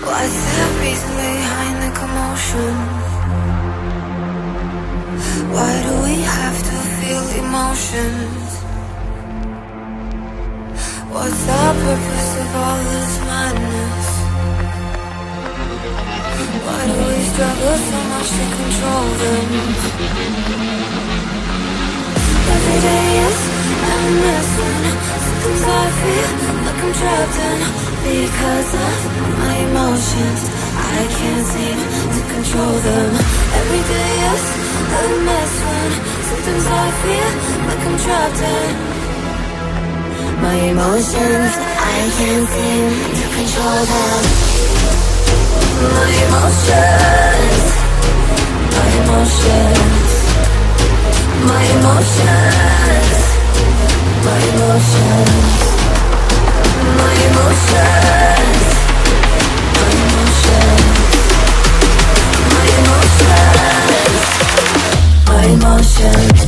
What's the reason behind the commotion? Why do we have to feel emotions? What's the purpose of all this madness? Why do we struggle so much to control them? Every day is a mess when sometimes I feel like I'm trapped in because of my emotions. I can't seem to control them. Every day is a mess when sometimes I feel like I'm trapped in my emotions. I can't seem to control them. My emotions, my emotions, my emotions, my emotions, my emotions, my emotions, my emotions, my emotions.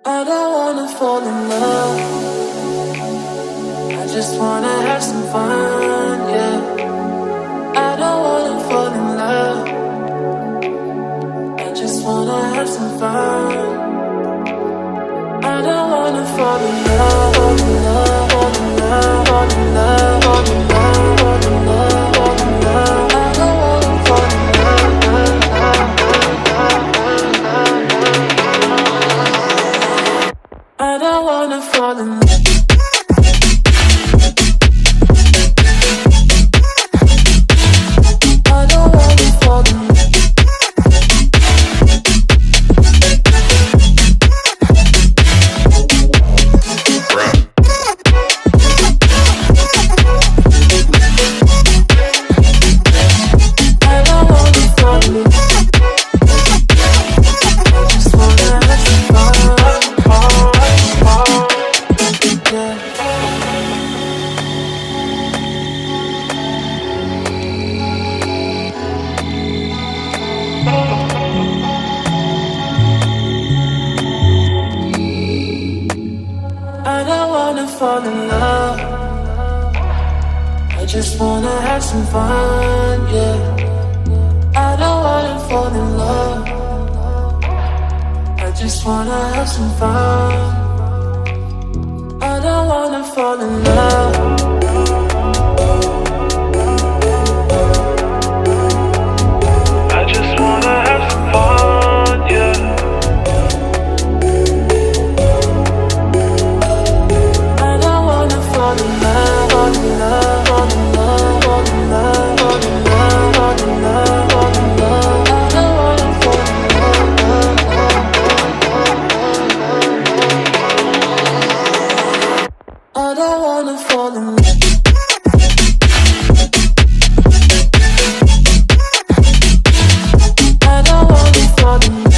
I don't wanna fall in love. I just wanna have some fun, yeah. I don't wanna fall in love. I just wanna have some fun. I don't wanna fall in love, fall in love, fall in love, fall in love, fall in love, fall in love, fall in love. I don't wanna fall in love. I don't wanna fall in love. I don't wanna fall in love. Fall in love. I just wanna have some fun, yeah. fall in love. I just wanna have some fun. I don't wanna fall in love. I just wanna have some fun, yeah. I don't wanna fall in love, fall in love, fall in love, fall in love, fall in love, fall in love, fall in love. I don't wanna fall in love. I don't wanna fall in love. I don't wanna fall in love.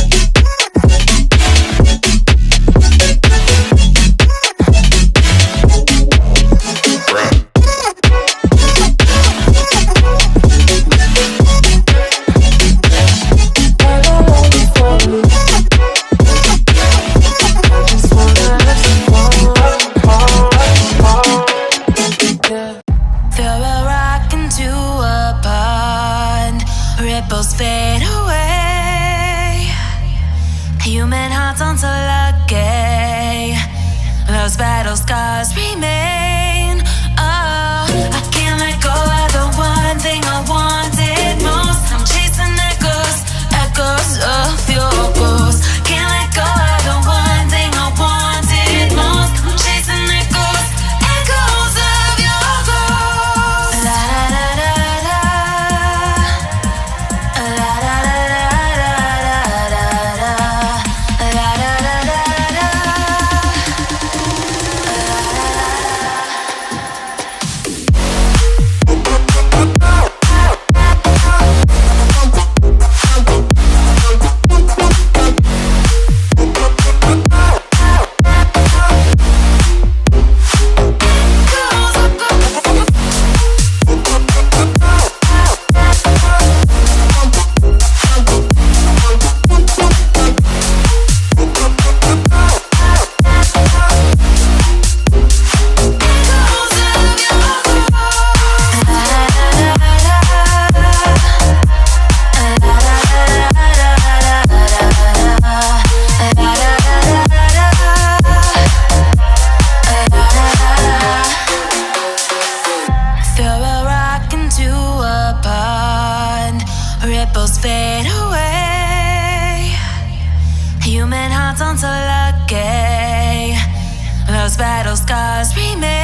Those battle scars remain. Oh, I can't let go of the one thing I wanted most. I'm chasing echoes, echoes of your ghost. Can't let go of the one thing I wanted most. I'm chasing echoes, echoes of your ghost. La da da da da, la da da da da da, la da da da da. Ripples fade away. Human hearts aren't so lucky. Those battle scars remain.